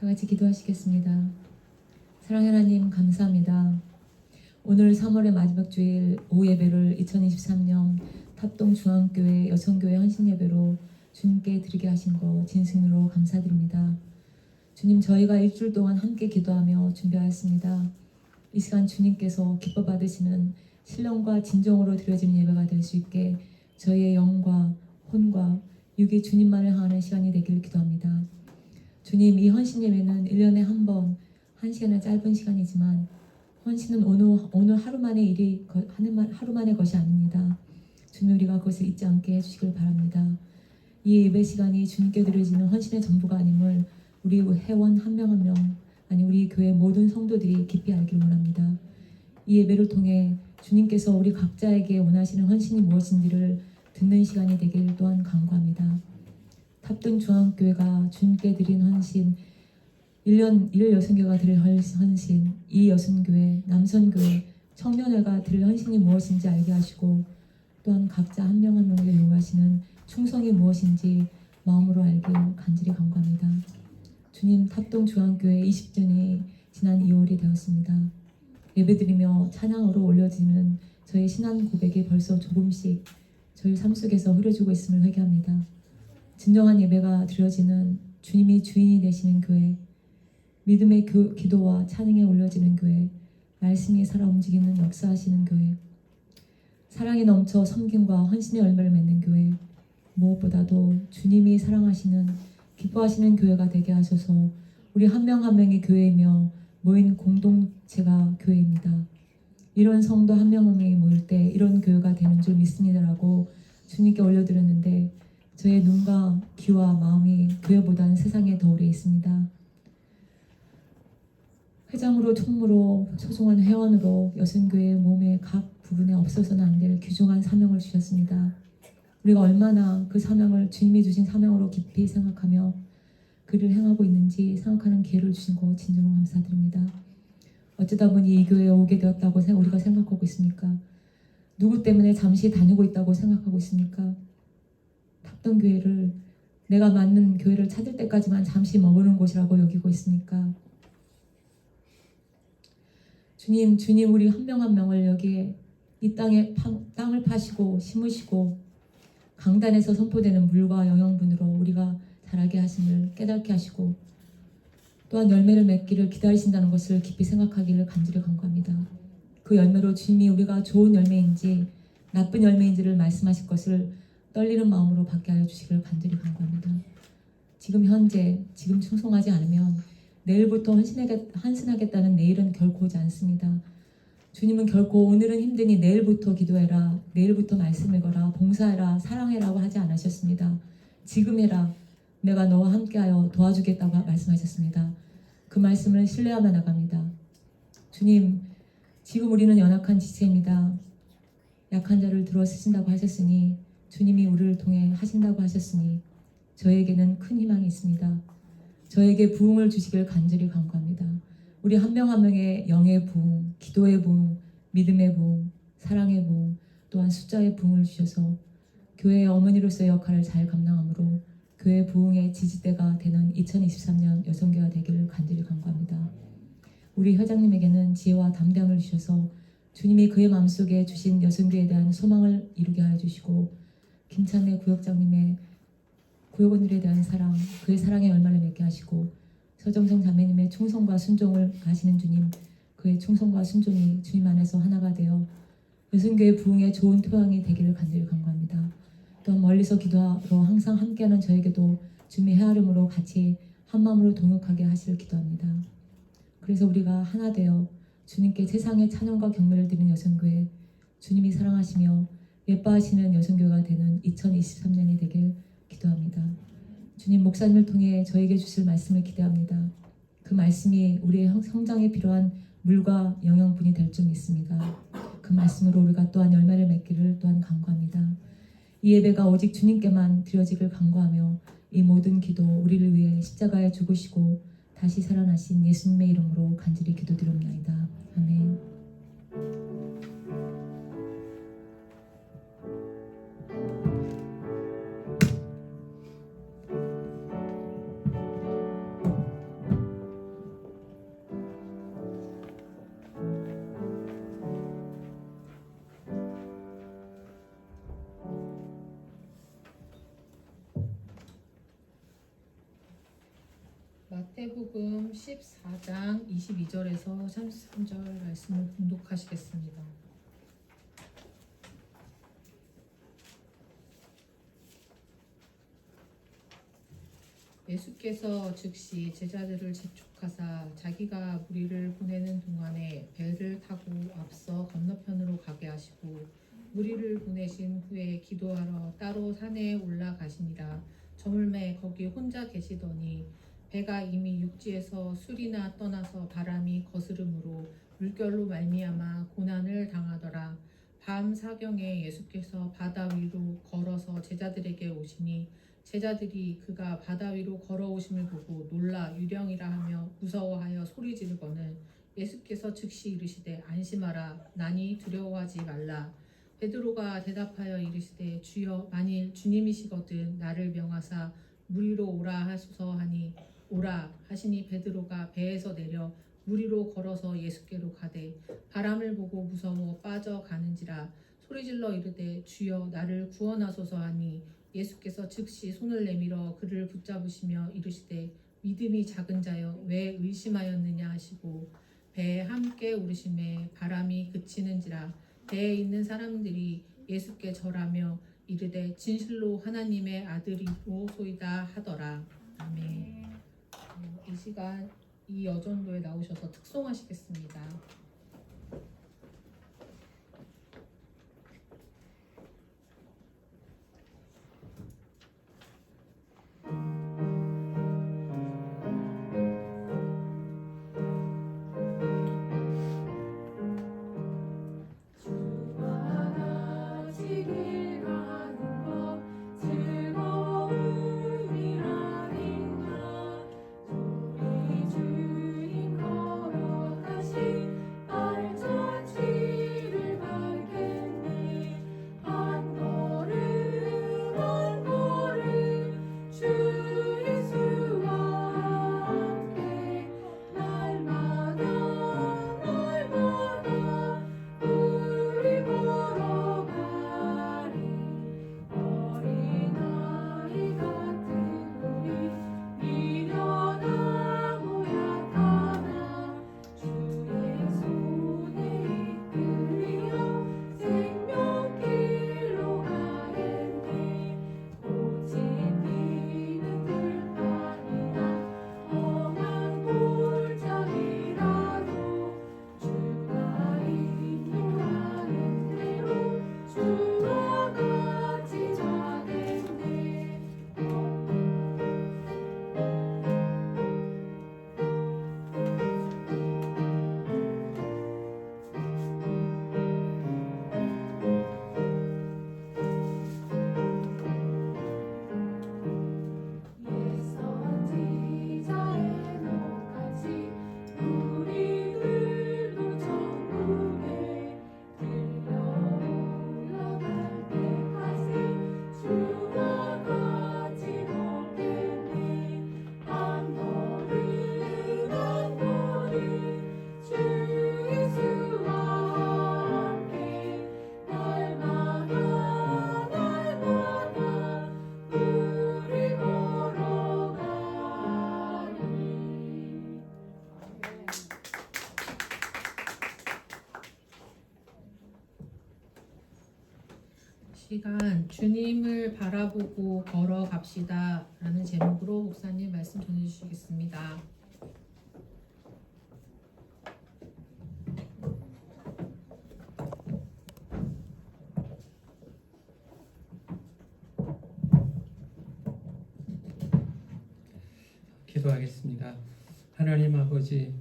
다 같이 기도하시겠습니다. 사랑하는 하나님 감사합니다. 오늘 3월의 마지막 주일 오후 예배를 2023년 탑동중앙교회 여성교회 헌신예배로 주님께 드리게 하신 거 진심으로 감사드립니다. 주님, 저희가 일주일 동안 함께 기도하며 준비하였습니다. 이 시간 주님께서 기뻐 받으시는 신령과 진정으로 드려지는 예배가 될 수 있게 저희의 영과 혼과 육이 주님만을 향하는 시간이 되기를 기도합니다. 주님, 이 헌신 예배는 1년에 한 번, 한 시간은 짧은 시간이지만 헌신은 오늘 하루만의 일이 하루만의 것이 아닙니다. 주님, 우리가 그것을 잊지 않게 해주시길 바랍니다. 이 예배 시간이 주님께 드려지는 헌신의 전부가 아님을 우리 회원 한 명 한 명, 아니 우리 교회 모든 성도들이 깊이 알기를 원합니다. 이 예배를 통해 주님께서 우리 각자에게 원하시는 헌신이 무엇인지를 듣는 시간이 되길 또한 간구합니다. 탑동중앙교회가 주님께 드린 헌신, 1 여성교회가 드릴 헌신, 이 여성교회, 남선교회, 청년회가 드릴 헌신이 무엇인지 알게 하시고 또한 각자 한 명 한 명에게 요구하시는 충성이 무엇인지 마음으로 알길 간절히 간구합니다. 주님, 탑동중앙교회 20주년이 지난 2월이 되었습니다. 예배드리며 찬양으로 올려지는 저희 신앙 고백이 벌써 조금씩 저희 삶 속에서 흐려지고 있음을 회개합니다. 진정한 예배가 드려지는 주님이 주인이 되시는 교회, 믿음의 기도와 찬양에 올려지는 교회, 말씀이 살아 움직이는 역사하시는 교회, 사랑이 넘쳐 섬김과 헌신의 열매를 맺는 교회, 무엇보다도 주님이 사랑하시는 기뻐하시는 교회가 되게 하셔서 우리 한 명 한 명이 교회이며 모인 공동체가 교회입니다. 이런 성도 한 명 한 명이 모일 때 이런 교회가 되는 줄 믿습니다라고 주님께 올려드렸는데 저의 눈과 귀와 마음이 교회보다는 세상에 더 오래 있습니다. 회장으로 총무로 소중한 회원으로 여성교회 몸의 각 부분에 없어서는 안 될 귀중한 사명을 주셨습니다. 우리가 얼마나 그 사명을 주님이 주신 사명으로 깊이 생각하며 그를 행하고 있는지 생각하는 기회를 주신 거 진정으로 감사드립니다. 어쩌다 보니 이 교회에 오게 되었다고 우리가 생각하고 있습니까? 누구 때문에 잠시 다니고 있다고 생각하고 있습니까? 탑동교회를 내가 맞는 교회를 찾을 때까지만 잠시 머무는 곳이라고 여기고 있습니까? 주님 우리 한 명 한 명을 여기에 이 땅을 파시고 심으시고 강단에서 선포되는 물과 영양분으로 우리가 자라게 하심을 깨닫게 하시고 또한 열매를 맺기를 기다리신다는 것을 깊이 생각하기를 간절히 간구합니다. 그 열매로 주님이 우리가 좋은 열매인지 나쁜 열매인지를 말씀하실 것을 떨리는 마음으로 받게 하여 주시기를 간절히 간구합니다. 지금 현재 지금 충성하지 않으면 내일부터 헌신하겠다는 내일은 결코 오지 않습니다. 주님은 결코 오늘은 힘드니 내일부터 기도해라, 내일부터 말씀 읽어라, 봉사해라, 사랑해라고 하지 않으셨습니다. 지금 해라, 내가 너와 함께하여 도와주겠다고 말씀하셨습니다. 그 말씀을 신뢰하며 나갑니다. 주님, 지금 우리는 연약한 지체입니다. 약한 자를 들어 쓰신다고 하셨으니 주님이 우리를 통해 하신다고 하셨으니 저에게는 큰 희망이 있습니다. 저에게 부흥을 주시길 간절히 간구합니다. 우리 한 명 한 명의 영의 부흥, 기도의 부흥, 믿음의 부흥, 사랑의 부흥, 또한 숫자의 부흥을 주셔서 교회의 어머니로서의 역할을 잘 감당함으로 교회 부흥의 지지대가 되는 2023년 여성교회가 되기를 간절히 간구합니다. 우리 회장님에게는 지혜와 담대함을 주셔서 주님이 그의 마음속에 주신 여성교회에 대한 소망을 이루게 하여 주시고 김찬래 구역장님의 구역원들에 대한 사랑, 그의 사랑의 열매를 맺게 하시고 서정성 자매님의 충성과 순종을 아시는 주님, 그의 충성과 순종이 주님 안에서 하나가 되어 여성교회 부흥의 좋은 토양이 되기를 간절히 간구합니다. 또한 멀리서 기도하러 항상 함께하는 저에게도 주님의 헤아림으로 같이 한마음으로 동역하게 하시길 기도합니다. 그래서 우리가 하나 되어 주님께 세상의 찬양과 경배를 드리는 여성교회, 주님이 사랑하시며 예뻐하시는 여성교회가 되는 2023년이 되길 기도합니다. 주님, 목사님을 통해 저에게 주실 말씀을 기대합니다. 그 말씀이 우리의 성장에 필요한 물과 영양분이 될 줄 믿습니다. 그 말씀으로 우리가 또한 열매를 맺기를 또한 간구합니다. 이 예배가 오직 주님께만 드려지길 간구하며 이 모든 기도 우리를 위해 십자가에 죽으시고 다시 살아나신 예수님의 이름으로 간절히 기도드립니다. 아멘. 14장 22절에서 33절 말씀을 봉독하시겠습니다. 예수께서 즉시 제자들을 재촉하사 자기가 무리를 보내는 동안에 배를 타고 앞서 건너편으로 가게 하시고 무리를 보내신 후에 기도하러 따로 산에 올라가시니라. 저물매 거기 혼자 계시더니 배가 이미 육지에서 술이나 떠나서 바람이 거스름으로 물결로 말미암아 고난을 당하더라. 밤 사경에 예수께서 바다 위로 걸어서 제자들에게 오시니 제자들이 그가 바다 위로 걸어오심을 보고 놀라 유령이라 하며 무서워하여 소리 지르거늘 예수께서 즉시 이르시되 안심하라 나니 두려워하지 말라. 베드로가 대답하여 이르시되 주여 만일 주님이시거든 나를 명하사 물 위로 오라 하소서 하니 오라 하시니 베드로가 배에서 내려 물 위로 걸어서 예수께로 가되 바람을 보고 무서워 빠져가는지라 소리질러 이르되 주여 나를 구원하소서 하니 예수께서 즉시 손을 내밀어 그를 붙잡으시며 이르시되 믿음이 작은 자여 왜 의심하였느냐 하시고 배에 함께 오르심에 바람이 그치는지라 배에 있는 사람들이 예수께 절하며 이르되 진실로 하나님의 아들이로소이다 하더라. 아멘. 이 시간 이 여전도에 나오셔서 특송하시겠습니다. 시간 주님을 바라보고 걸어갑시다 라는 제목으로 목사님 말씀 전해주시겠습니다. 기도하겠습니다. 하나님 아버지,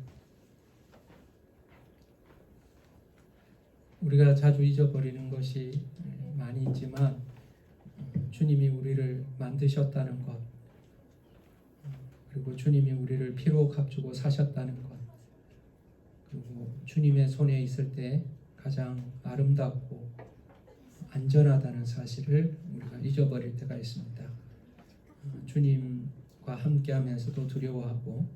우리가 자주 잊어버리는 것이 많이 있지만 주님이 우리를 만드셨다는 것, 그리고 주님이 우리를 피로 값주고 사셨다는 것, 그리고 주님의 손에 있을 때 가장 아름답고 안전하다는 사실을 우리가 잊어버릴 때가 있습니다. 주님과 함께하면서도 두려워하고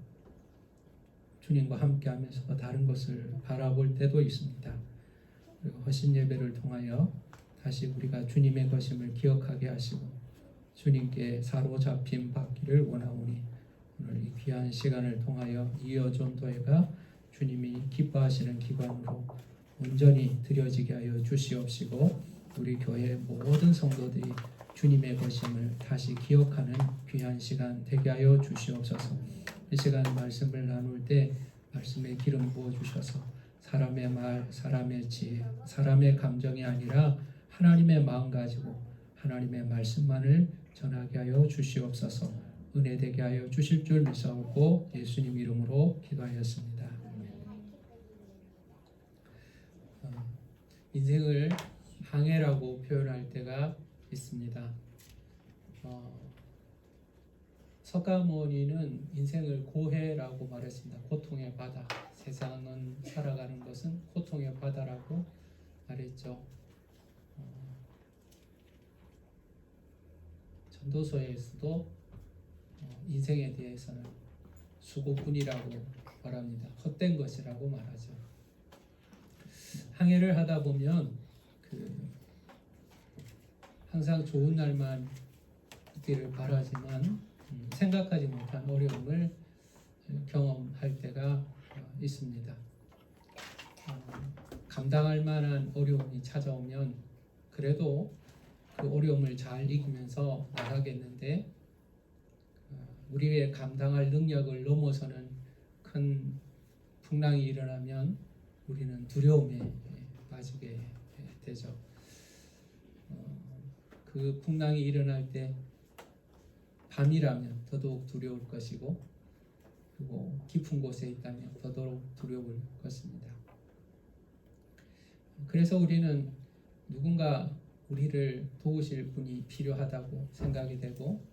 주님과 함께하면서도 다른 것을 바라볼 때도 있습니다. 그리고 허신 예배를 통하여 다시 우리가 주님의 것임을 기억하게 하시고 주님께 사로잡힘 받기를 원하오니 오늘 이 귀한 시간을 통하여 이어전도회가 주님이 기뻐하시는 기관으로 온전히 드려지게 하여 주시옵시고 우리 교회 모든 성도들이 주님의 것임을 다시 기억하는 귀한 시간 되게 하여 주시옵소서. 이 시간 말씀을 나눌 때 말씀에 기름 부어 주셔서 사람의 말, 사람의 지혜, 사람의 감정이 아니라 하나님의 마음 가지고 하나님의 말씀만을 전하게 하여 주시옵소서. 은혜 되게 하여 주실 줄 믿사오고 예수님 이름으로 기도하였습니다. 인생을 항해라고 표현할 때가 있습니다. 석가모니는 인생을 고해라고 말했습니다. 고통의 바다. 세상은 살아가는 것은 고통의 바다라고 말했죠. 전도서에서도 인생에 대해서는 수고꾼이라고 말합니다. 헛된 것이라고 말하죠. 항해를 하다 보면 항상 좋은 날만 있기를 바라지만 생각하지 못한 어려움을 경험할 때가 있습니다. 감당할 만한 어려움이 찾아오면 그래도 그 어려움을 잘 이기면서 나가겠는데 우리의 감당할 능력을 넘어서는 큰 풍랑이 일어나면 우리는 두려움에 빠지게 되죠. 그 풍랑이 일어날 때 밤이라면 더더욱 두려울 것이고 그리고 깊은 곳에 있다면 더더욱 두려울 것입니다. 그래서 우리는 누군가 우리를 도우실 분이 필요하다고 생각이 되고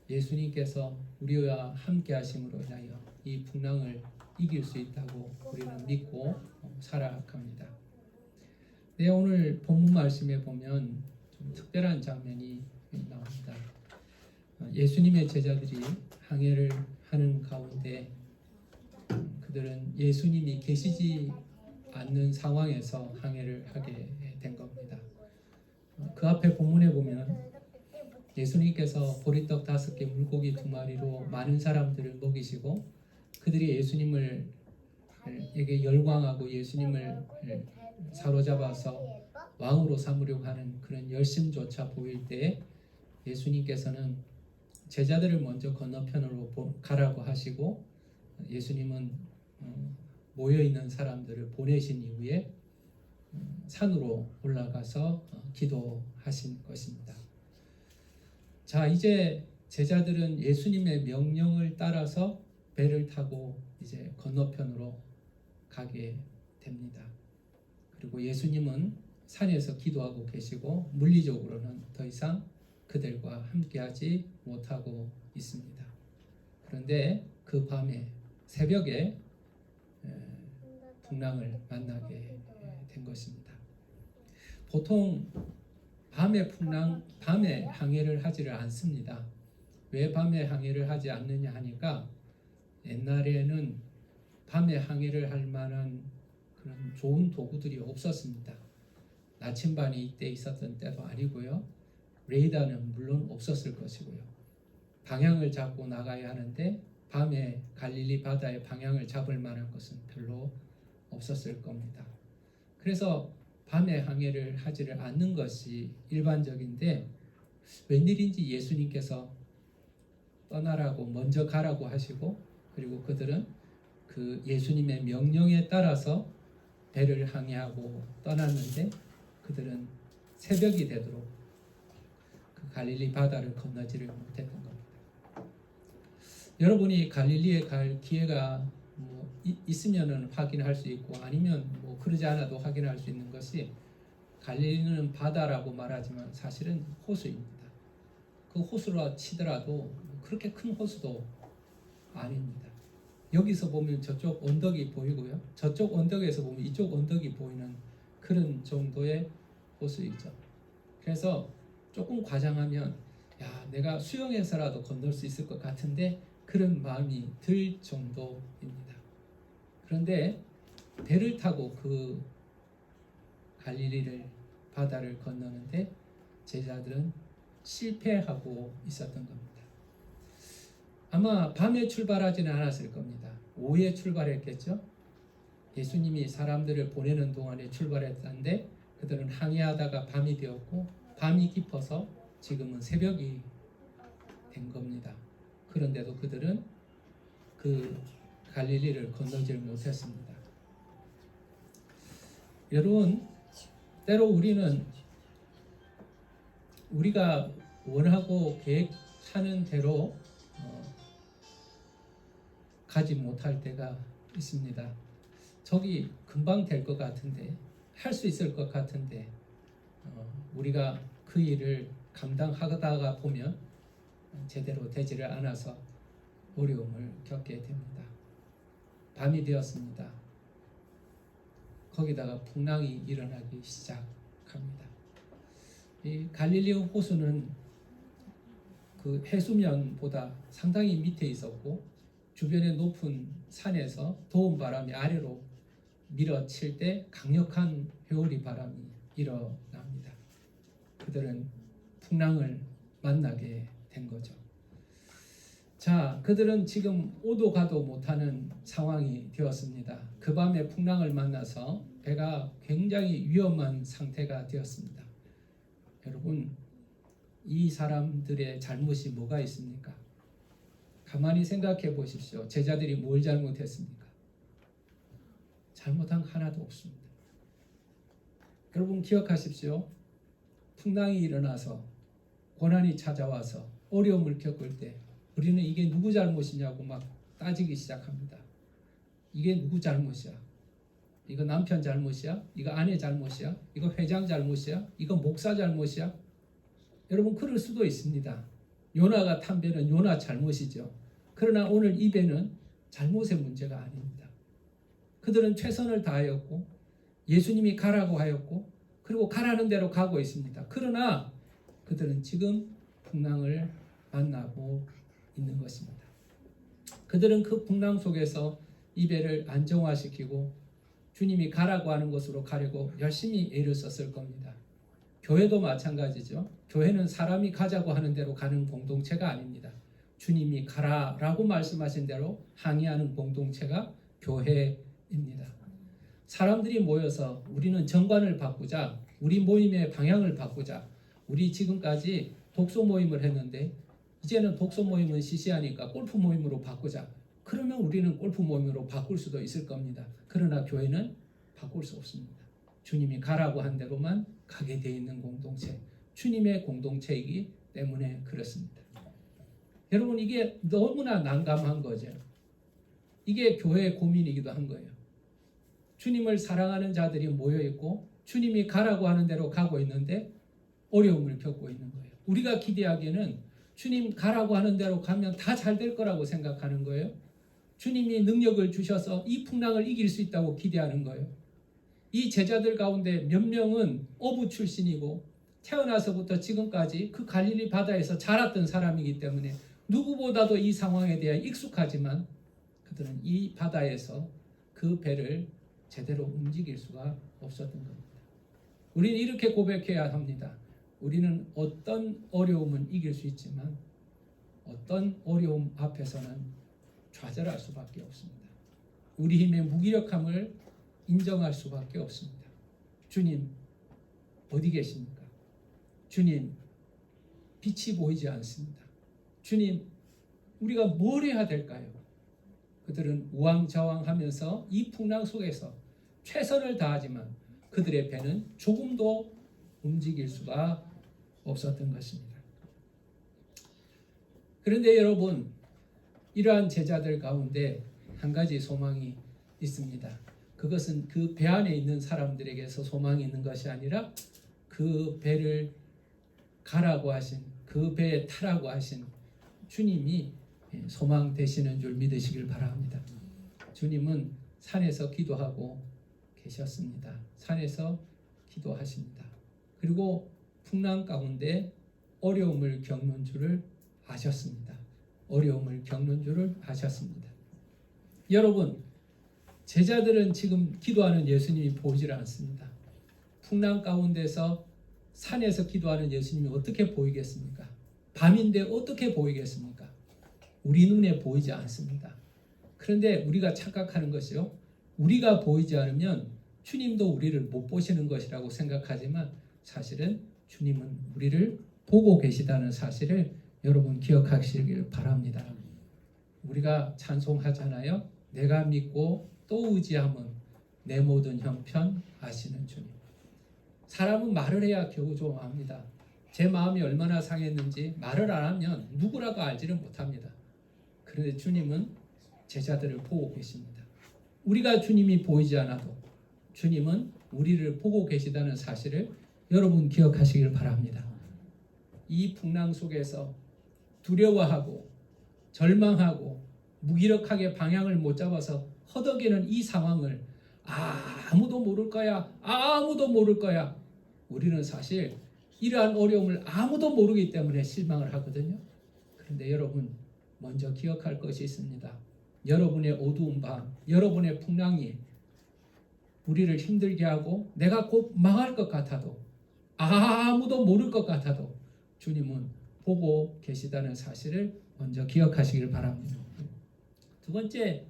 예수님께서 우리와 함께 하심으로 인하여 이 풍랑을 이길 수 있다고 우리는 믿고 살아갑니다. 네, 오늘 본문 말씀에 보면 좀 특별한 장면이 나옵니다. 예수님의 제자들이 항해를 하는 가운데 그들은 예수님이 계시지 않는 상황에서 항해를 하게 된 겁니다. 그 앞에 본문에 보면 예수님께서 보리떡 5개 물고기 2마리로 많은 사람들을 먹이시고 그들이 예수님에게 열광하고 예수님을 사로잡아서 왕으로 삼으려고 하는 그런 열심조차 보일 때 예수님께서는 제자들을 먼저 건너편으로 가라고 하시고 예수님은 모여있는 사람들을 보내신 이후에 산으로 올라가서 기도하신 것입니다. 자, 이제 제자들은 예수님의 명령을 따라서 배를 타고 이제 건너편으로 가게 됩니다. 그리고 예수님은 산에서 기도하고 계시고 물리적으로는 더 이상 그들과 함께하지 못하고 있습니다. 그런데 그 밤에 새벽에 풍랑을 만나게 된 것입니다. 보통 밤에 항해를 하지를 않습니다. 왜 밤에 항해를 하지 않느냐 하니까 옛날에는 밤에 항해를 할 만한 그런 좋은 도구들이 없었습니다. 나침반이 이때 있었던 때도 아니고요. 레이더는 물론 없었을 것이고요. 방향을 잡고 나가야 하는데 밤에 갈릴리 바다의 방향을 잡을 만한 것은 별로 없었을 겁니다. 그래서 밤에 항해를 하지를 않는 것이 일반적인데 웬일인지 예수님께서 떠나라고 먼저 가라고 하시고 그리고 그들은 그 예수님의 명령에 따라서 배를 항해하고 떠났는데 그들은 새벽이 되도록 그 갈릴리 바다를 건너지를 못했던 겁니다. 여러분이 갈릴리에 갈 기회가 있으면은 확인할 수 있고 아니면 그러지 않아도 확인할 수 있는 것이 갈릴리는 바다라고 말하지만 사실은 호수입니다. 그 호수로 치더라도 그렇게 큰 호수도 아닙니다. 여기서 보면 저쪽 언덕이 보이고요. 저쪽 언덕에서 보면 이쪽 언덕이 보이는 그런 정도의 호수이죠. 그래서 조금 과장하면 내가 수영해서라도 건널 수 있을 것 같은데 그런 마음이 들 정도입니다. 그런데 배를 타고 그 갈릴리를 바다를 건너는데 제자들은 실패하고 있었던 겁니다. 아마 밤에 출발하지는 않았을 겁니다. 오후에 출발했겠죠. 예수님이 사람들을 보내는 동안에 출발했다는데 그들은 항해하다가 밤이 되었고 밤이 깊어서 지금은 새벽이 된 겁니다. 그런데도 그들은 그 갈릴리를 건너질 못했습니다. 여러분, 때로 우리는 우리가 원하고 계획하는 대로 가지 못할 때가 있습니다. 저기 금방 될 것 같은데, 할 수 있을 것 같은데 우리가 그 일을 감당하다가 보면 제대로 되지를 않아서 어려움을 겪게 됩니다. 밤이 되었습니다. 거기다가 풍랑이 일어나기 시작합니다. 이 갈릴리 호수는 그 해수면보다 상당히 밑에 있었고 주변의 높은 산에서 더운 바람이 아래로 밀어칠 때 강력한 회오리 바람이 일어납니다. 그들은 풍랑을 만나게 된 거죠. 자, 그들은 지금 오도 가도 못하는 상황이 되었습니다. 그 밤에 풍랑을 만나서 배가 굉장히 위험한 상태가 되었습니다. 여러분, 이 사람들의 잘못이 뭐가 있습니까? 가만히 생각해 보십시오. 제자들이 뭘 잘못했습니까? 잘못한 거 하나도 없습니다. 여러분 기억하십시오. 풍랑이 일어나서 고난이 찾아와서 어려움을 겪을 때 우리는 이게 누구 잘못이냐고 막 따지기 시작합니다. 이게 누구 잘못이야? 이거 남편 잘못이야? 이거 아내 잘못이야? 이거 회장 잘못이야? 이거 목사 잘못이야? 여러분 그럴 수도 있습니다. 요나가 탄 배는 요나 잘못이죠. 그러나 오늘 이 배는 잘못의 문제가 아닙니다. 그들은 최선을 다하였고 예수님이 가라고 하였고 그리고 가라는 대로 가고 있습니다. 그러나 그들은 지금 풍랑을 만나고 있는 것입니다. 그들은 그 풍랑 속에서 이 배를 안정화시키고 주님이 가라고 하는 곳으로 가려고 열심히 애를 썼을 겁니다. 교회도 마찬가지죠. 교회는 사람이 가자고 하는 대로 가는 공동체가 아닙니다. 주님이 가라라고 말씀하신 대로 항의하는 공동체가 교회입니다. 사람들이 모여서 우리는 정관을 바꾸자, 우리 모임의 방향을 바꾸자, 우리 지금까지 독서 모임을 했는데 이제는 독서 모임은 시시하니까 골프 모임으로 바꾸자. 그러면 우리는 골프 모임으로 바꿀 수도 있을 겁니다. 그러나 교회는 바꿀 수 없습니다. 주님이 가라고 한 대로만 가게 되어 있는 공동체, 주님의 공동체이기 때문에 그렇습니다. 여러분 이게 너무나 난감한 거죠. 이게 교회의 고민이기도 한 거예요. 주님을 사랑하는 자들이 모여있고 주님이 가라고 하는 대로 가고 있는데 어려움을 겪고 있는 거예요. 우리가 기대하기에는 주님 가라고 하는 대로 가면 다 잘 될 거라고 생각하는 거예요. 주님이 능력을 주셔서 이 풍랑을 이길 수 있다고 기대하는 거예요. 이 제자들 가운데 몇 명은 어부 출신이고 태어나서부터 지금까지 그 갈릴리 바다에서 자랐던 사람이기 때문에 누구보다도 이 상황에 대해 익숙하지만 그들은 이 바다에서 그 배를 제대로 움직일 수가 없었던 겁니다. 우리는 이렇게 고백해야 합니다. 우리는 어떤 어려움은 이길 수 있지만 어떤 어려움 앞에서는 좌절할 수밖에 없습니다. 우리 힘의 무기력함을 인정할 수밖에 없습니다. 주님 어디 계십니까? 주님 빛이 보이지 않습니다. 주님 우리가 뭘 해야 될까요? 그들은 우왕좌왕하면서 이 풍랑 속에서 최선을 다하지만 그들의 배는 조금도 움직일 수가 없었던 것입니다. 그런데 여러분 이러한 제자들 가운데 한 가지 소망이 있습니다. 그것은 그 배 안에 있는 사람들에게서 소망이 있는 것이 아니라 그 배를 가라고 하신 그 배에 타라고 하신 주님이 소망 되시는 줄 믿으시길 바랍니다. 주님은 산에서 기도하고 계셨습니다. 산에서 기도하십니다. 그리고 풍랑 가운데 어려움을 겪는 줄을 아셨습니다. 어려움을 겪는 줄을 아셨습니다. 여러분, 제자들은 지금 기도하는 예수님이 보이질 않습니다. 풍랑 가운데서 산에서 기도하는 예수님이 어떻게 보이겠습니까? 밤인데 어떻게 보이겠습니까? 우리 눈에 보이지 않습니다. 그런데 우리가 착각하는 것이요, 우리가 보이지 않으면 주님도 우리를 못 보시는 것이라고 생각하지만 사실은 주님은 우리를 보고 계시다는 사실을 여러분 기억하시길 바랍니다. 우리가 찬송하잖아요. 내가 믿고 또 의지함은 내 모든 형편 아시는 주님. 사람은 말을 해야 겨우 좀 압니다. 제 마음이 얼마나 상했는지 말을 안 하면 누구라도 알지를 못합니다. 그런데 주님은 제자들을 보고 계십니다. 우리가 주님이 보이지 않아도 주님은 우리를 보고 계시다는 사실을 여러분 기억하시길 바랍니다. 이 풍랑 속에서 두려워하고 절망하고 무기력하게 방향을 못 잡아서 허덕이는 이 상황을 아무도 모를 거야, 아무도 모를 거야. 우리는 사실 이러한 어려움을 아무도 모르기 때문에 실망을 하거든요. 그런데 여러분 먼저 기억할 것이 있습니다. 여러분의 어두운 밤, 여러분의 풍랑이 우리를 힘들게 하고 내가 곧 망할 것 같아도, 아무도 모를 것 같아도 주님은 보고 계시다는 사실을 먼저 기억하시길 바랍니다. 두 번째,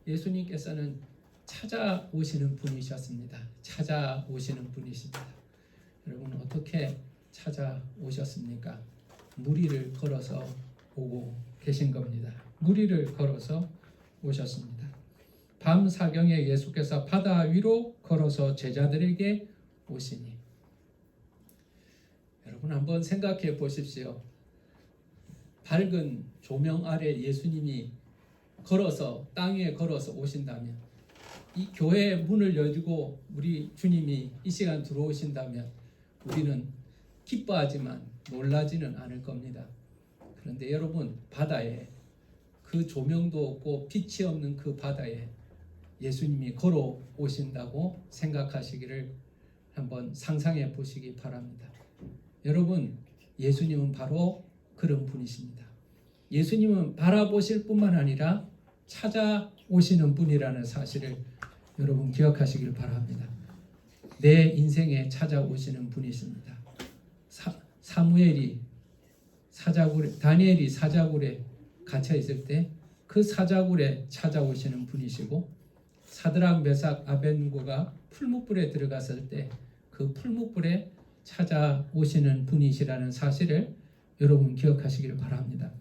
예수님께서는 찾아오시는 분이셨습니다. 찾아오시는 분이십니다. 여러분 어떻게 찾아오셨습니까? 무리를 걸어서 오고 계신 겁니다. 무리를 걸어서 오셨습니다. 밤 사경에 예수께서 바다 위로 걸어서 제자들에게 오시니, 여러분 한번 생각해 보십시오. 밝은 조명 아래 예수님이 걸어서 땅 위에 걸어서 오신다면, 이 교회의 문을 열고 우리 주님이 이 시간 들어오신다면 우리는 기뻐하지만 놀라지는 않을 겁니다. 그런데 여러분, 바다에 그 조명도 없고 빛이 없는 그 바다에 예수님이 걸어오신다고 생각하시기를 한번 상상해 보시기 바랍니다. 여러분, 예수님은 바로 그런 분이십니다. 예수님은 바라보실 뿐만 아니라 찾아오시는 분이라는 사실을 여러분 기억하시길 바랍니다. 내 인생에 찾아오시는 분이십니다. 다니엘이 사자굴에 갇혀 있을 때 그 사자굴에 찾아오시는 분이시고, 사드락 메삭 아벳느고가 풀무불에 들어갔을 때 그 풀무불에 찾아오시는 분이시라는 사실을 여러분 기억하시길 바랍니다.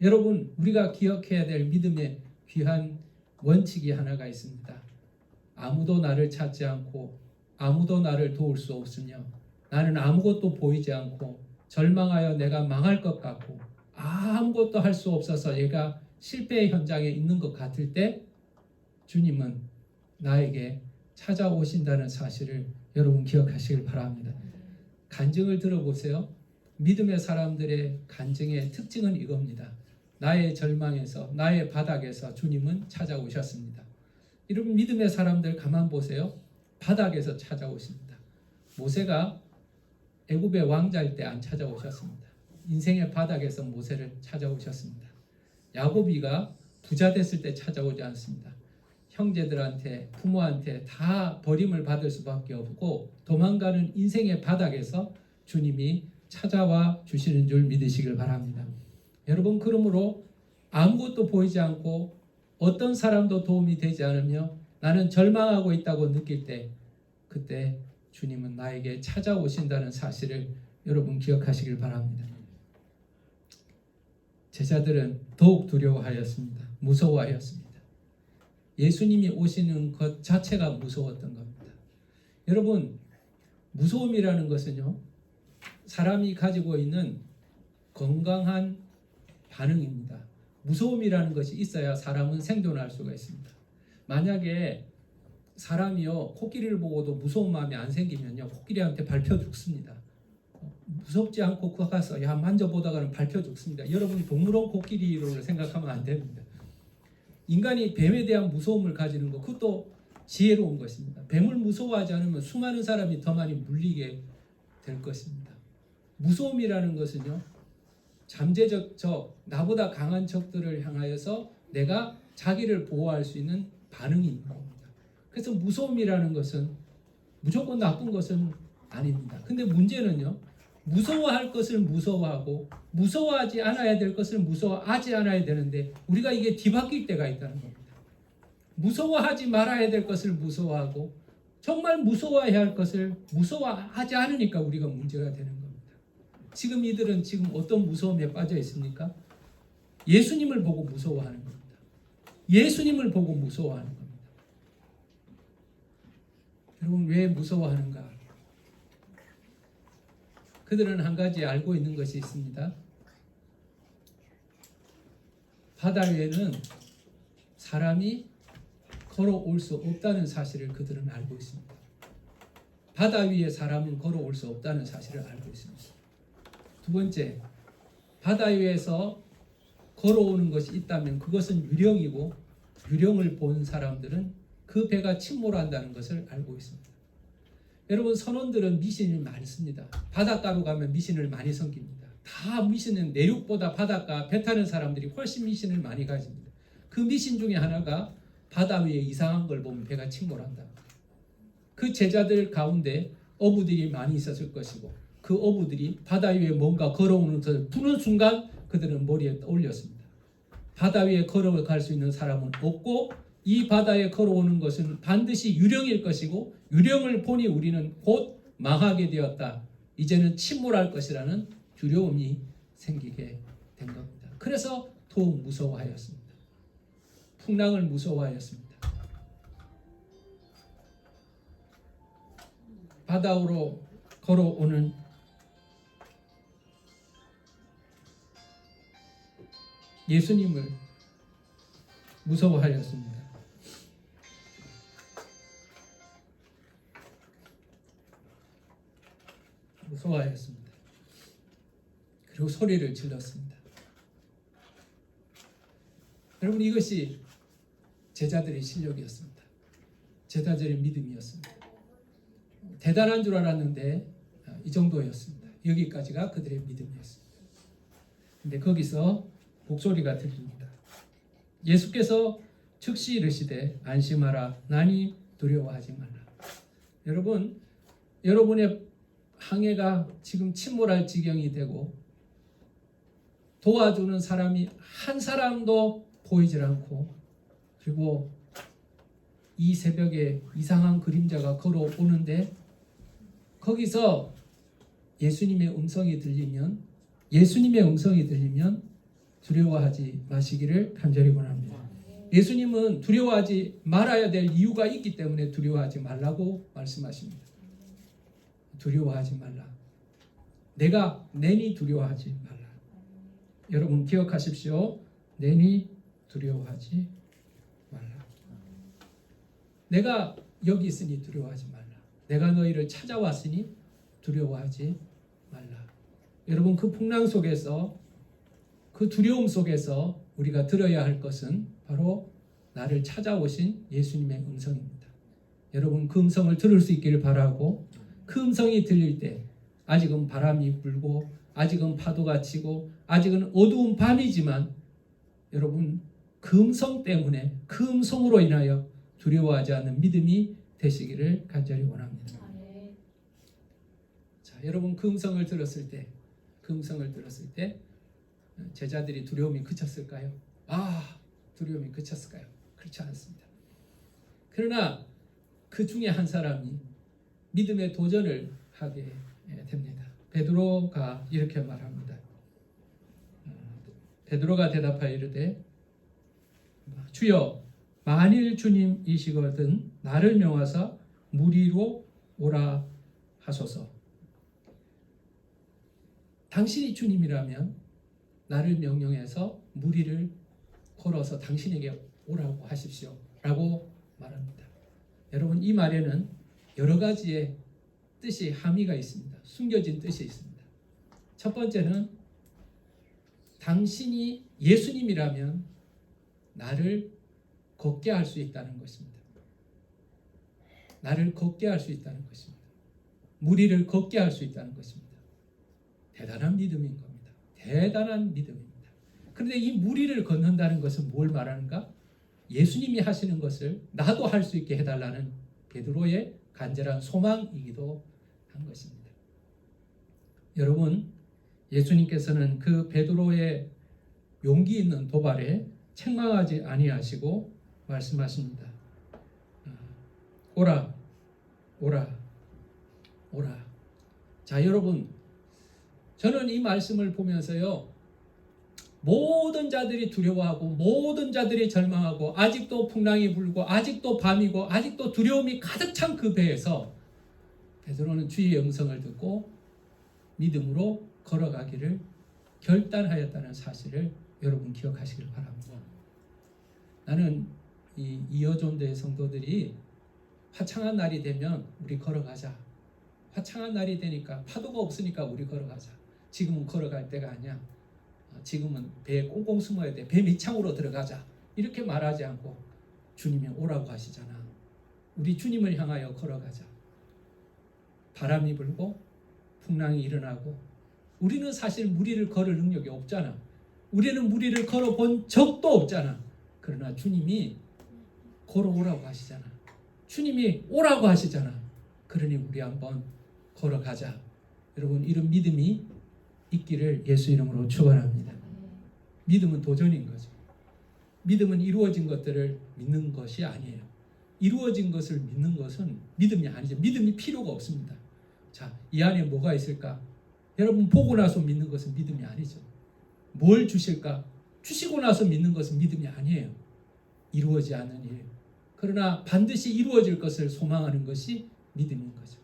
여러분, 우리가 기억해야 될 믿음의 귀한 원칙이 하나가 있습니다. 아무도 나를 찾지 않고 아무도 나를 도울 수 없으며 나는 아무것도 보이지 않고 절망하여 내가 망할 것 같고 아무것도 할 수 없어서 얘가 실패의 현장에 있는 것 같을 때 주님은 나에게 찾아오신다는 사실을 여러분 기억하시길 바랍니다. 간증을 들어보세요. 믿음의 사람들의 간증의 특징은 이겁니다. 나의 절망에서, 나의 바닥에서 주님은 찾아오셨습니다. 여러분, 믿음의 사람들 가만 보세요. 바닥에서 찾아오십니다. 모세가 애굽의 왕자일 때 안 찾아오셨습니다. 인생의 바닥에서 모세를 찾아오셨습니다. 야곱이가 부자 됐을 때 찾아오지 않습니다. 형제들한테, 부모한테 다 버림을 받을 수밖에 없고 도망가는 인생의 바닥에서 주님이 찾아와 주시는 줄 믿으시길 바랍니다. 여러분, 그러므로 아무것도 보이지 않고 어떤 사람도 도움이 되지 않으며 나는 절망하고 있다고 느낄 때, 그때 주님은 나에게 찾아오신다는 사실을 여러분 기억하시길 바랍니다. 제자들은 더욱 두려워하였습니다. 무서워하였습니다. 예수님이 오시는 것 자체가 무서웠던 겁니다. 여러분, 무서움이라는 것은요, 사람이 가지고 있는 건강한 반응입니다. 무서움이라는 것이 있어야 사람은 생존할 수가 있습니다. 만약에 사람이요, 코끼리를 보고도 무서운 마음이 안 생기면요, 코끼리한테 밟혀 죽습니다. 무섭지 않고 가서 야 만져보다가는 밟혀 죽습니다. 여러분이 동물원 코끼리를 생각하면 안 됩니다. 인간이 뱀에 대한 무서움을 가지는 것, 그것도 지혜로운 것입니다. 뱀을 무서워하지 않으면 수많은 사람이 더 많이 물리게 될 것입니다. 무서움이라는 것은요, 잠재적 적, 나보다 강한 적들을 향하여서 내가 자기를 보호할 수 있는 반응인 겁니다. 그래서 무서움이라는 것은 무조건 나쁜 것은 아닙니다. 근데 문제는요, 무서워할 것을 무서워하고 무서워하지 않아야 될 것을 무서워하지 않아야 되는데 우리가 이게 뒤바뀔 때가 있다는 겁니다. 무서워하지 말아야 될 것을 무서워하고 정말 무서워해야 할 것을 무서워하지 않으니까 우리가 문제가 되는 겁니다. 지금 이들은 지금 어떤 무서움에 빠져 있습니까? 예수님을 보고 무서워하는 겁니다. 예수님을 보고 무서워하는 겁니다. 여러분 왜 무서워하는가? 그들은 한 가지 알고 있는 것이 있습니다. 바다 위에는 사람이 걸어올 수 없다는 사실을 그들은 알고 있습니다. 바다 위에 사람은 걸어올 수 없다는 사실을 알고 있습니다. 두 번째, 바다 위에서 걸어오는 것이 있다면 그것은 유령이고 유령을 본 사람들은 그 배가 침몰한다는 것을 알고 있습니다. 여러분 선원들은 미신이 많습니다. 바닷가로 가면 미신을 많이 섬깁니다. 다 미신은 내륙보다 바닷가 배 타는 사람들이 훨씬 미신을 많이 가집니다. 그 미신 중에 하나가 바다 위에 이상한 걸 보면 배가 침몰한다. 그 제자들 가운데 어부들이 많이 있었을 것이고 그 어부들이 바다 위에 뭔가 걸어오는 것을 부는 순간 그들은 머리에 떠올렸습니다. 바다 위에 걸어갈 수 있는 사람은 없고 이 바다에 걸어오는 것은 반드시 유령일 것이고 유령을 보니 우리는 곧 망하게 되었다. 이제는 침몰할 것이라는 두려움이 생기게 된 겁니다. 그래서 더욱 무서워하였습니다. 풍랑을 무서워하였습니다. 바다로 걸어오는 예수님을 무서워하였습니다. 무서워하였습니다. 그리고 소리를 질렀습니다. 여러분 이것이 제자들의 실력이었습니다. 제자들의 믿음이었습니다. 대단한 줄 알았는데 이 정도였습니다. 여기까지가 그들의 믿음이었습니다. 근데 거기서 목소리가 들립니다. 예수께서 즉시 이르시되 안심하라 나니 두려워하지 말라. 여러분 여러분의 항해가 지금 침몰할 지경이 되고 도와주는 사람이 한 사람도 보이질 않고 그리고 이 새벽에 이상한 그림자가 걸어오는데 거기서 예수님의 음성이 들리면 두려워하지 마시기를 간절히 원합니다. 예수님은 두려워하지 말아야 될 이유가 있기 때문에 두려워하지 말라고 말씀하십니다. 두려워하지 말라. 내니 두려워하지 말라. 여러분 기억하십시오. 내니 두려워하지 말라. 내가 여기 있으니 두려워하지 말라. 내가 너희를 찾아왔으니 두려워하지 말라. 여러분 그 풍랑 속에서 그 두려움 속에서 우리가 들어야 할 것은 바로 나를 찾아오신 예수님의 음성입니다. 여러분 그 음성을 들을 수 있기를 바라고 그 음성이 들릴 때 아직은 바람이 불고 아직은 파도가 치고 아직은 어두운 밤이지만 여러분 그 음성 때문에 그 음성으로 인하여 두려워하지 않는 믿음이 되시기를 간절히 원합니다. 자, 여러분 그 음성을 들었을 때 제자들이 두려움이 그쳤을까요? 두려움이 그쳤을까요? 그렇지 않습니다. 그러나 그 중에 한 사람이 믿음의 도전을 하게 됩니다. 베드로가 이렇게 말합니다. 베드로가 대답하여 이르되 주여 만일 주님이시거든 나를 명하사 물 위로 오라 하소서. 당신이 주님이라면 나를 명령해서 물 위를 걸어서 당신에게 오라고 하십시오 라고 말합니다. 여러분 이 말에는 여러 가지의 뜻이 함의가 있습니다. 숨겨진 뜻이 있습니다. 첫 번째는 당신이 예수님이라면 나를 걷게 할 수 있다는 것입니다. 나를 걷게 할 수 있다는 것입니다. 무리를 걷게 할 수 있다는 것입니다. 대단한 믿음인 겁니다. 대단한 믿음입니다. 그런데 이 무리를 걷는다는 것은 뭘 말하는가? 예수님이 하시는 것을 나도 할 수 있게 해달라는 베드로의 간절한 소망이기도 한 것입니다. 여러분, 예수님께서는 그 베드로의 용기 있는 도발에 책망하지 아니하시고 말씀하십니다. 오라, 오라, 오라. 자, 여러분, 저는 이 말씀을 보면서요, 모든 자들이 두려워하고 모든 자들이 절망하고 아직도 풍랑이 불고 아직도 밤이고 아직도 두려움이 가득 찬 그 배에서 베드로는 주의 음성을 듣고 믿음으로 걸어가기를 결단하였다는 사실을 여러분 기억하시길 바랍니다. 나는 이 이어존대 성도들이 화창한 날이 되면 우리 걸어가자. 화창한 날이 되니까 파도가 없으니까 우리 걸어가자. 지금은 걸어갈 때가 아니야. 지금은 배에 꽁꽁 숨어야 돼. 배 밑창으로 들어가자. 이렇게 말하지 않고 주님이 오라고 하시잖아. 우리 주님을 향하여 걸어가자. 바람이 불고 풍랑이 일어나고 우리는 사실 무리를 걸을 능력이 없잖아. 우리는 무리를 걸어본 적도 없잖아. 그러나 주님이 걸어오라고 하시잖아. 주님이 오라고 하시잖아. 그러니 우리 한번 걸어가자. 여러분, 이런 믿음이 있기를 예수 이름으로 축원합니다. 믿음은 도전인 거죠. 믿음은 이루어진 것들을 믿는 것이 아니에요. 이루어진 것을 믿는 것은 믿음이 아니죠. 믿음이 필요가 없습니다. 자, 이 안에 뭐가 있을까? 여러분, 보고 나서 믿는 것은 믿음이 아니죠. 뭘 주실까? 주시고 나서 믿는 것은 믿음이 아니에요. 이루어지지 않는 일. 그러나 반드시 이루어질 것을 소망하는 것이 믿음인 거죠.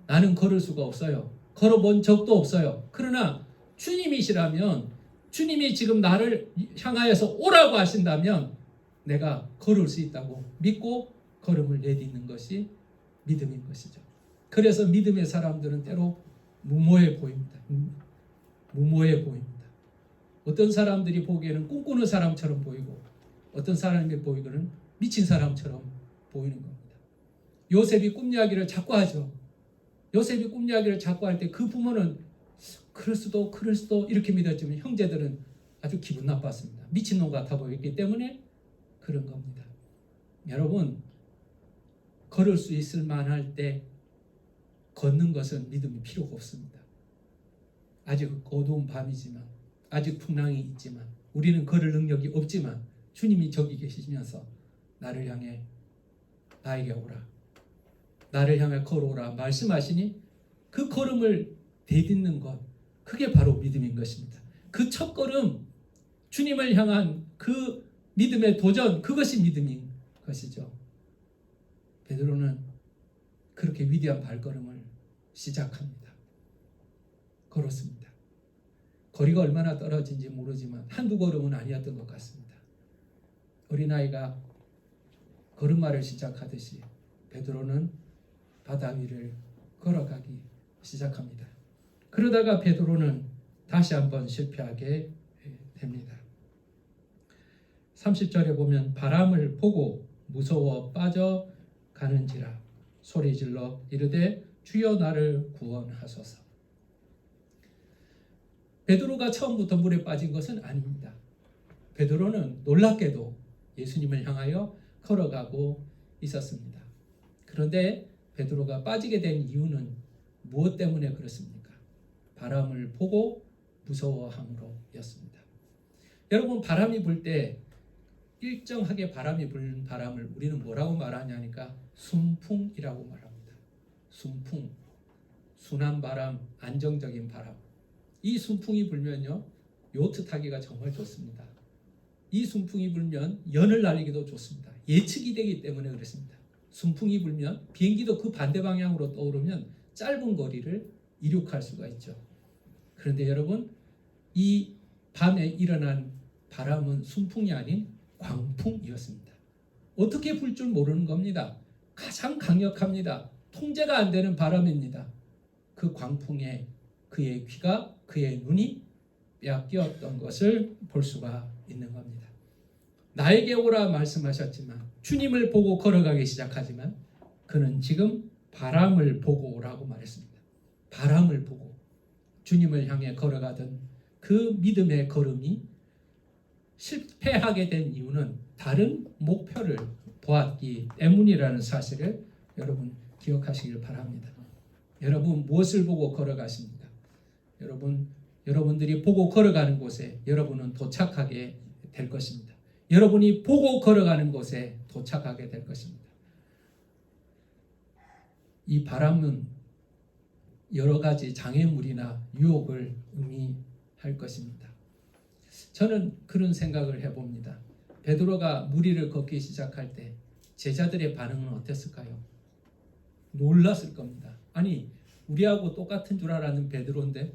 나는 걸을 수가 없어요. 걸어본 적도 없어요. 그러나 주님이시라면, 주님이 지금 나를 향하여서 오라고 하신다면 내가 걸을 수 있다고 믿고 걸음을 내딛는 것이 믿음인 것이죠. 그래서 믿음의 사람들은 때로 무모해 보입니다. 무모해 보입니다. 어떤 사람들이 보기에는 꿈꾸는 사람처럼 보이고 어떤 사람이 보이고는 미친 사람처럼 보이는 겁니다. 요셉이 꿈 이야기를 자꾸 하죠. 요셉이 꿈 이야기를 자꾸 할 때 그 부모는 그럴 수도 이렇게 믿었지만 형제들은 아주 기분 나빴습니다. 미친놈 같아 보였기 때문에 그런 겁니다. 여러분, 걸을 수 있을 만할 때 걷는 것은 믿음이 필요가 없습니다. 아직 어두운 밤이지만, 아직 풍랑이 있지만, 우리는 걸을 능력이 없지만 주님이 저기 계시면서 나를 향해 나에게 오라, 나를 향해 걸어오라 말씀하시니 그 걸음을 내딛는 것, 그게 바로 믿음인 것입니다. 그 첫 걸음, 주님을 향한 그 믿음의 도전, 그것이 믿음인 것이죠. 베드로는 그렇게 위대한 발걸음을 시작합니다. 걸었습니다. 거리가 얼마나 떨어진지 모르지만 한두 걸음은 아니었던 것 같습니다. 어린아이가 걸음마를 시작하듯이 베드로는 바다 위를 걸어가기 시작합니다. 그러다가 베드로는 다시 한번 실패하게 됩니다. 30절에 보면 바람을 보고 무서워 빠져가는지라 소리질러 이르되 주여 나를 구원하소서. 베드로가 처음부터 물에 빠진 것은 아닙니다. 베드로는 놀랍게도 예수님을 향하여 걸어가고 있었습니다. 그런데 베드로가 빠지게 된 이유는 무엇 때문에 그렇습니까? 바람을 보고 무서워함으로였습니다. 여러분, 바람이 불 때 일정하게 바람이 부는 바람을 우리는 뭐라고 말하냐니까 순풍이라고 말합니다. 순풍, 순한 바람, 안정적인 바람. 이 순풍이 불면요, 요트 타기가 정말 좋습니다. 이 순풍이 불면 연을 날리기도 좋습니다. 예측이 되기 때문에 그렇습니다. 순풍이 불면 비행기도 그 반대 방향으로 떠오르면 짧은 거리를 이륙할 수가 있죠. 그런데 여러분, 이 밤에 일어난 바람은 순풍이 아닌 광풍이었습니다. 어떻게 불 줄 모르는 겁니다. 가장 강력합니다. 통제가 안 되는 바람입니다. 그 광풍에 그의 귀가, 그의 눈이 빼앗겼던 것을 볼 수가 있는 겁니다. 나에게 오라 말씀하셨지만, 주님을 보고 걸어가기 시작하지만 그는 지금 바람을 보고 오라고 말했습니다. 바람을 보고 주님을 향해 걸어가던 그 믿음의 걸음이 실패하게 된 이유는 다른 목표를 보았기 때문이라는 사실을 여러분 기억하시길 바랍니다. 여러분, 무엇을 보고 걸어가십니까? 여러분들이 보고 걸어가는 곳에 여러분은 도착하게 될 것입니다. 여러분이 보고 걸어가는 곳에 도착하게 될 것입니다. 이 바람은 여러 가지 장애물이나 유혹을 의미할 것입니다. 저는 그런 생각을 해봅니다. 베드로가 물 위를 걷기 시작할 때 제자들의 반응은 어땠을까요? 놀랐을 겁니다. 아니, 우리하고 똑같은 줄 알았는 베드로인데,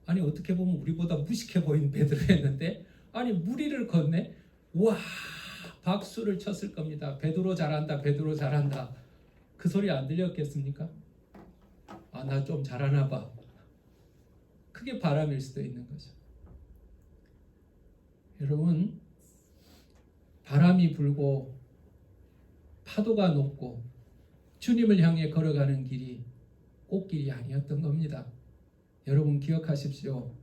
아니 어떻게 보면 우리보다 무식해 보이는 베드로였는데, 아니 물 위를 걷네? 와, 박수를 쳤을 겁니다. 베드로 잘한다, 베드로 잘한다. 그 소리 안 들렸겠습니까? 아, 나 좀 잘하나 봐. 그게 바람일 수도 있는 거죠. 여러분, 바람이 불고 파도가 높고 주님을 향해 걸어가는 길이 꽃길이 아니었던 겁니다. 여러분 기억하십시오.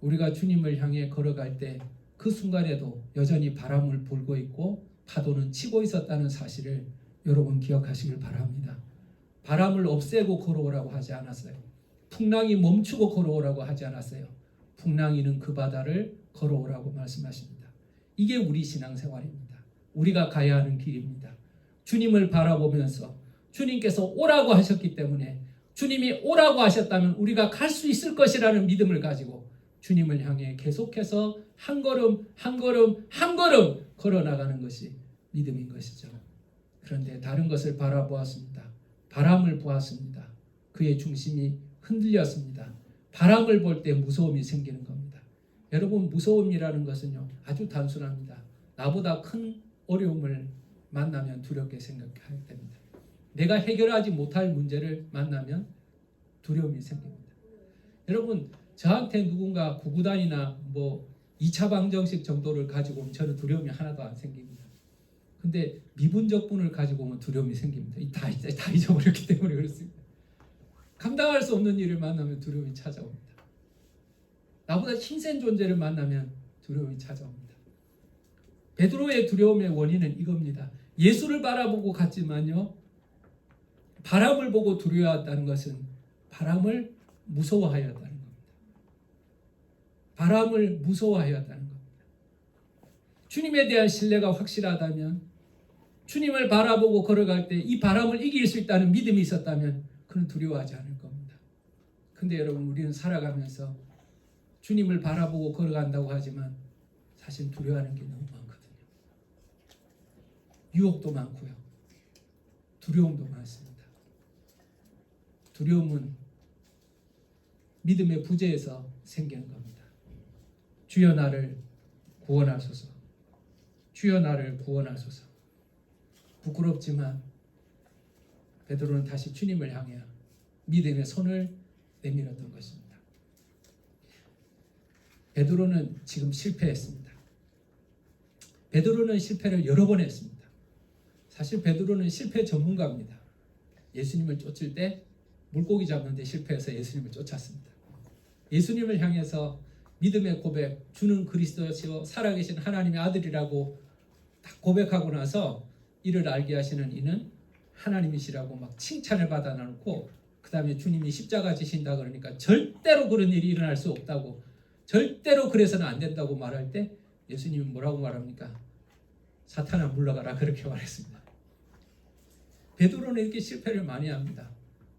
우리가 주님을 향해 걸어갈 때 그 순간에도 여전히 바람을 불고 있고 파도는 치고 있었다는 사실을 여러분 기억하시길 바랍니다. 바람을 없애고 걸어오라고 하지 않았어요. 풍랑이 멈추고 걸어오라고 하지 않았어요. 풍랑이는 그 바다를 걸어오라고 말씀하십니다. 이게 우리 신앙생활입니다. 우리가 가야 하는 길입니다. 주님을 바라보면서 주님께서 오라고 하셨기 때문에, 주님이 오라고 하셨다면 우리가 갈 수 있을 것이라는 믿음을 가지고 주님을 향해 계속해서 한 걸음 한 걸음 한 걸음 걸어나가는 것이 믿음인 것이죠. 그런데 다른 것을 바라보았습니다. 바람을 보았습니다. 그의 중심이 흔들렸습니다. 바람을 볼 때 무서움이 생기는 겁니다. 여러분, 무서움이라는 것은요, 아주 단순합니다. 나보다 큰 어려움을 만나면 두렵게 생각해야 됩니다. 내가 해결하지 못할 문제를 만나면 두려움이 생깁니다. 여러분, 저한테 누군가 구구단이나 2차 방정식 정도를 가지고 오면 저는 두려움이 하나도 안 생깁니다. 근데 미분적 분을 가지고 오면 두려움이 생깁니다. 다 잊어버렸기 때문에 그렇습니다. 감당할 수 없는 일을 만나면 두려움이 찾아옵니다. 나보다 힘센 존재를 만나면 두려움이 찾아옵니다. 베드로의 두려움의 원인은 이겁니다. 예수를 바라보고 갔지만요, 바람을 보고 두려워했다는 것은 바람을 무서워하였다는 겁니다. 바람을 무서워하였다는 겁니다. 주님에 대한 신뢰가 확실하다면, 주님을 바라보고 걸어갈 때 이 바람을 이길 수 있다는 믿음이 있었다면 그는 두려워하지 않을 겁니다. 근데 여러분, 우리는 살아가면서 주님을 바라보고 걸어간다고 하지만 사실 두려워하는 게 너무 많거든요. 유혹도 많고요. 두려움도 많습니다. 두려움은 믿음의 부재에서 생기는 겁니다. 주여 나를 구원하소서. 주여 나를 구원하소서. 부끄럽지만 베드로는 다시 주님을 향해 믿음의 손을 내밀었던 것입니다. 베드로는 지금 실패했습니다. 베드로는 실패를 여러 번 했습니다. 사실 베드로는 실패 전문가입니다. 예수님을 쫓을 때 물고기 잡는데 실패해서 예수님을 쫓았습니다. 예수님을 향해서 믿음의 고백, 주는 그리스도시요 살아계신 하나님의 아들이라고 딱 고백하고 나서 이를 알게 하시는 이는 하나님이시라고 막 칭찬을 받아놓고, 그 다음에 주님이 십자가 지신다 그러니까 절대로 그런 일이 일어날 수 없다고, 절대로 그래서는 안 된다고 말할 때 예수님은 뭐라고 말합니까? 사탄아 물러가라, 그렇게 말했습니다. 베드로는 이렇게 실패를 많이 합니다.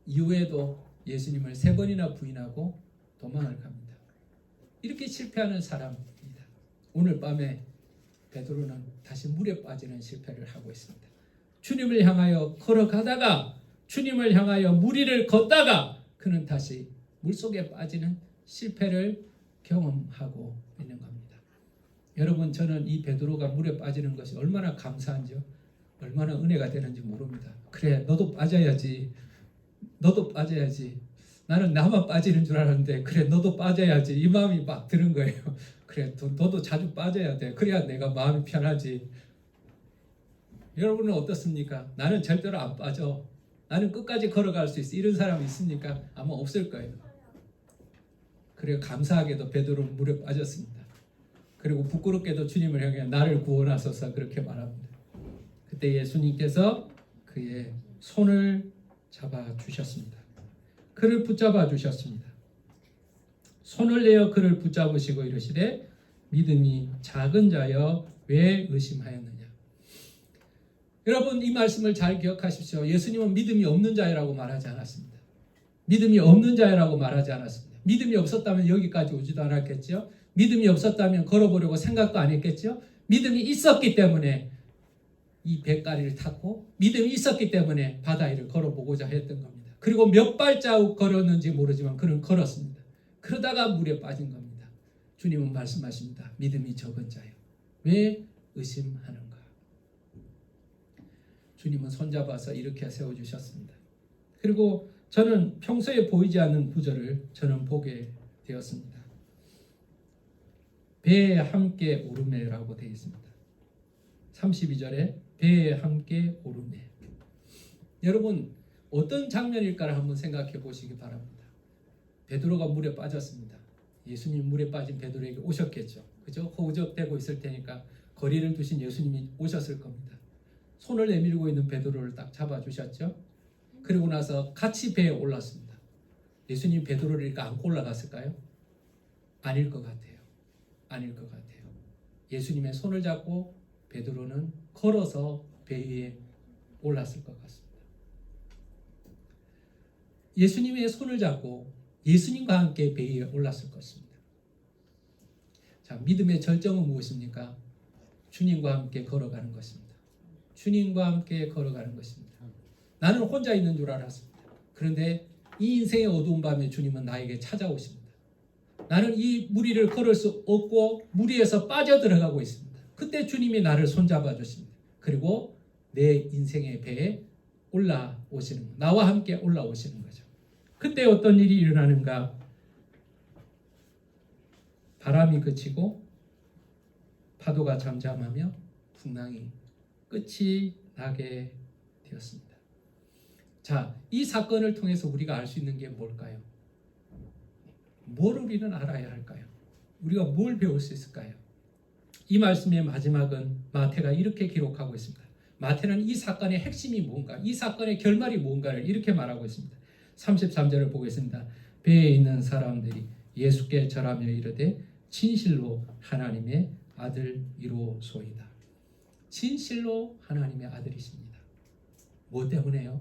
이후에도 예수님을 3번이나 부인하고 도망을 갑니다. 이렇게 실패하는 사람입니다. 오늘 밤에 베드로는 다시 물에 빠지는 실패를 하고 있습니다. 주님을 향하여 걸어가다가, 주님을 향하여 물 위를 걷다가 그는 다시 물속에 빠지는 실패를 경험하고 있는 겁니다. 여러분, 저는 이 베드로가 물에 빠지는 것이 얼마나 감사한지요, 얼마나 은혜가 되는지 모릅니다. 그래, 너도 빠져야지. 너도 빠져야지. 나는 나만 빠지는 줄 알았는데 그래, 너도 빠져야지. 이 마음이 막 드는 거예요. 그래, 너도 자주 빠져야 돼. 그래야 내가 마음이 편하지. 여러분은 어떻습니까? 나는 절대로 안 빠져. 나는 끝까지 걸어갈 수 있어. 이런 사람이 있습니까? 아마 없을 거예요. 그리고 감사하게도 베드로는 물에 빠졌습니다. 그리고 부끄럽게도 주님을 향해 나를 구원하소서 그렇게 말합니다. 그때 예수님께서 그의 손을 잡아 주셨습니다. 그를 붙잡아 주셨습니다. 손을 내어 그를 붙잡으시고 이르시되 믿음이 작은 자여 왜 의심하였느냐. 여러분 이 말씀을 잘 기억하십시오. 예수님은 믿음이 없는 자라고 말하지 않았습니다. 믿음이 없는 자라고 말하지 않았습니다. 믿음이 없었다면 여기까지 오지도 않았겠죠. 믿음이 없었다면 걸어보려고 생각도 안 했겠죠. 믿음이 있었기 때문에 이 배가리를 탔고 믿음이 있었기 때문에 바다 위를 걸어보고자 했던 겁니다. 그리고 몇 발자국 걸었는지 모르지만 그는 걸었습니다. 그러다가 물에 빠진 겁니다. 주님은 말씀하십니다. 믿음이 적은 자요. 왜 의심하는가? 주님은 손잡아서 이렇게 세워주셨습니다. 그리고 저는 평소에 보이지 않는 구절을 저는 보게 되었습니다. 배에 함께 오르매라고 되어 있습니다. 32절에 배에 함께 오르매. 여러분 어떤 장면일까를 한번 생각해 보시기 바랍니다. 베드로가 물에 빠졌습니다. 예수님 물에 빠진 베드로에게 오셨겠죠. 그죠? 허우적대고 있을 테니까 거리를 두신 예수님이 오셨을 겁니다. 손을 내밀고 있는 베드로를 딱 잡아주셨죠. 그리고 나서 같이 배에 올랐습니다. 예수님 베드로를 이렇게 안고 올라갔을까요? 아닐 것 같아요. 아닐 것 같아요. 예수님의 손을 잡고 베드로는 걸어서 배 위에 올랐을 것 같습니다. 예수님의 손을 잡고 예수님과 함께 배 위에 올랐을 것입니다. 자, 믿음의 절정은 무엇입니까? 주님과 함께 걸어가는 것입니다. 주님과 함께 걸어가는 것입니다. 나는 혼자 있는 줄 알았습니다. 그런데 이 인생의 어두운 밤에 주님은 나에게 찾아오십니다. 나는 이 무리를 걸을 수 없고 무리에서 빠져들어가고 있습니다. 그때 주님이 나를 손잡아 주십니다. 그리고 내 인생의 배에 올라오시는 거, 나와 함께 올라오시는 거죠. 그때 어떤 일이 일어나는가? 바람이 그치고 파도가 잠잠하며 풍랑이 끝이 나게 되었습니다. 자, 이 사건을 통해서 우리가 알 수 있는 게 뭘까요? 뭘 우리는 알아야 할까요? 우리가 뭘 배울 수 있을까요? 이 말씀의 마지막은 마태가 이렇게 기록하고 있습니다. 마태는 이 사건의 핵심이 뭔가, 이 사건의 결말이 뭔가를 이렇게 말하고 있습니다. 33절을 보겠습니다. 배에 있는 사람들이 예수께 절하며 이르되 진실로 하나님의 아들이로소이다. 진실로 하나님의 아들이십니다. 뭐 때문에요?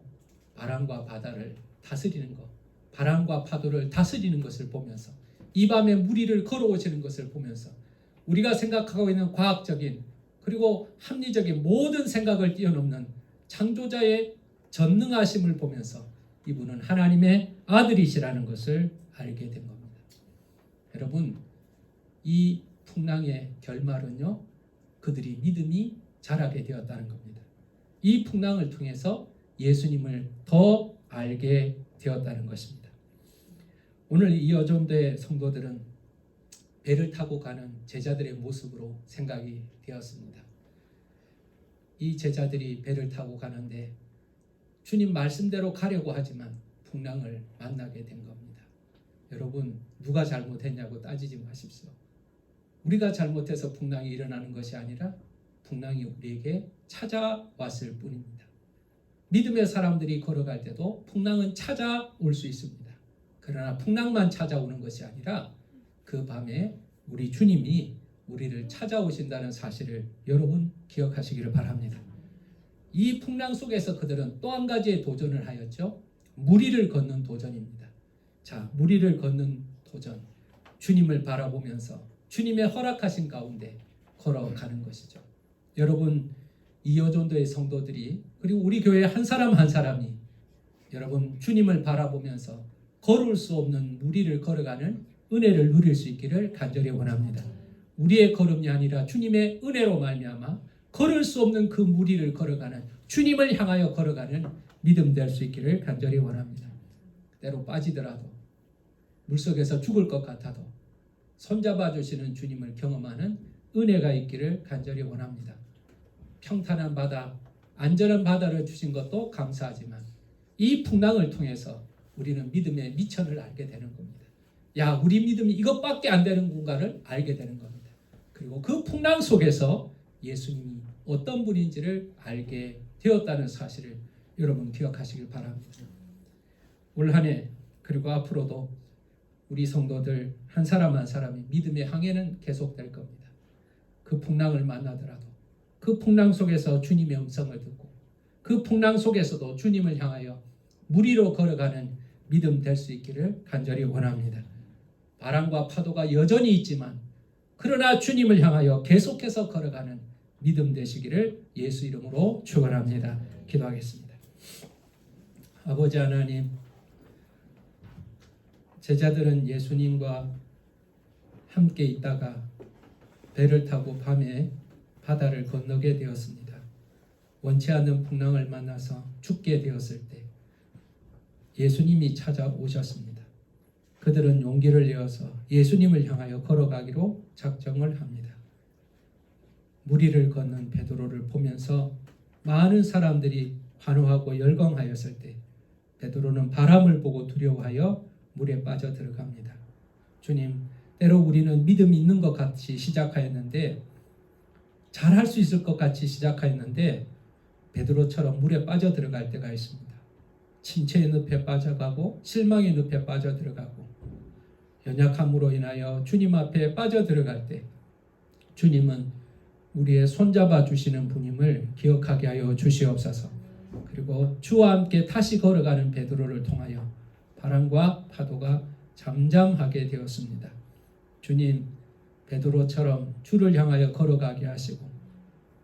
바람과 바다를 다스리는 것, 바람과 파도를 다스리는 것을 보면서, 이 밤에 무리를 걸어오시는 것을 보면서 우리가 생각하고 있는 과학적인 그리고 합리적인 모든 생각을 뛰어넘는 창조자의 전능하심을 보면서 이분은 하나님의 아들이시라는 것을 알게 된 겁니다. 여러분, 이 풍랑의 결말은요, 그들이 믿음이 자라게 되었다는 겁니다. 이 풍랑을 통해서 예수님을 더 알게 되었다는 것입니다. 오늘 이 여전대 성도들은 배를 타고 가는 제자들의 모습으로 생각이 되었습니다. 이 제자들이 배를 타고 가는데 주님 말씀대로 가려고 하지만 풍랑을 만나게 된 겁니다. 여러분, 누가 잘못했냐고 따지지 마십시오. 우리가 잘못해서 풍랑이 일어나는 것이 아니라 풍랑이 우리에게 찾아왔을 뿐입니다. 믿음의 사람들이 걸어갈 때도 풍랑은 찾아올 수 있습니다. 그러나 풍랑만 찾아오는 것이 아니라 그 밤에 우리 주님이 우리를 찾아오신다는 사실을 여러분 기억하시기를 바랍니다. 이 풍랑 속에서 그들은 또 한 가지의 도전을 하였죠. 무리를 걷는 도전입니다. 자, 무리를 걷는 도전. 주님을 바라보면서 주님의 허락하신 가운데 걸어가는 것이죠. 여러분, 이 여전도의 성도들이 그리고 우리 교회 한 사람 한 사람이 여러분 주님을 바라보면서 걸을 수 없는 무리를 걸어가는 은혜를 누릴 수 있기를 간절히 원합니다. 우리의 걸음이 아니라 주님의 은혜로 말미암아 걸을 수 없는 그 무리를 걸어가는, 주님을 향하여 걸어가는 믿음 될 수 있기를 간절히 원합니다. 때로 빠지더라도 물속에서 죽을 것 같아도 손잡아 주시는 주님을 경험하는 은혜가 있기를 간절히 원합니다. 평탄한 바다, 안전한 바다를 주신 것도 감사하지만 이 풍랑을 통해서 우리는 믿음의 미천을 알게 되는 겁니다. 야, 우리 믿음이 이것밖에 안 되는군가를 알게 되는 겁니다. 그리고 그 풍랑 속에서 예수님이 어떤 분인지를 알게 되었다는 사실을 여러분 기억하시길 바랍니다. 올 한 해 그리고 앞으로도 우리 성도들 한 사람 한 사람이 믿음의 항해는 계속될 겁니다. 그 풍랑을 만나더라도 그 풍랑 속에서 주님의 음성을 듣고 그 풍랑 속에서도 주님을 향하여 물 위로 걸어가는 믿음 될 수 있기를 간절히 원합니다. 바람과 파도가 여전히 있지만 그러나 주님을 향하여 계속해서 걸어가는 믿음 되시기를 예수 이름으로 축원합니다. 기도하겠습니다. 아버지 하나님, 제자들은 예수님과 함께 있다가 배를 타고 밤에 바다를 건너게 되었습니다. 원치 않는 풍랑을 만나서 죽게 되었을 때 예수님이 찾아오셨습니다. 그들은 용기를 내어서 예수님을 향하여 걸어가기로 작정을 합니다. 무리를 걷는 베드로를 보면서 많은 사람들이 환호하고 열광하였을 때 베드로는 바람을 보고 두려워하여 물에 빠져 들어갑니다. 주님, 때로 우리는 믿음이 있는 것 같이 시작하였는데 잘할 수 있을 것 같이 시작하였는데 베드로처럼 물에 빠져 들어갈 때가 있습니다. 침체의 늪에 빠져가고 실망의 늪에 빠져 들어가고 연약함으로 인하여 주님 앞에 빠져 들어갈 때 주님은 우리의 손잡아 주시는 분임을 기억하게 하여 주시옵소서. 그리고 주와 함께 다시 걸어가는 베드로를 통하여 바람과 파도가 잠잠하게 되었습니다. 주님, 베드로처럼 주를 향하여 걸어가게 하시고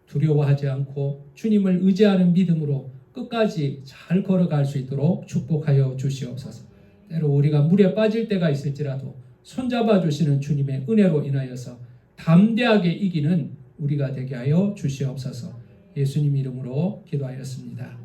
두려워하지 않고 주님을 의지하는 믿음으로 끝까지 잘 걸어갈 수 있도록 축복하여 주시옵소서. 때로 우리가 물에 빠질 때가 있을지라도 손잡아 주시는 주님의 은혜로 인하여서 담대하게 이기는 우리가 되게 하여 주시옵소서. 예수님 이름으로 기도하였습니다.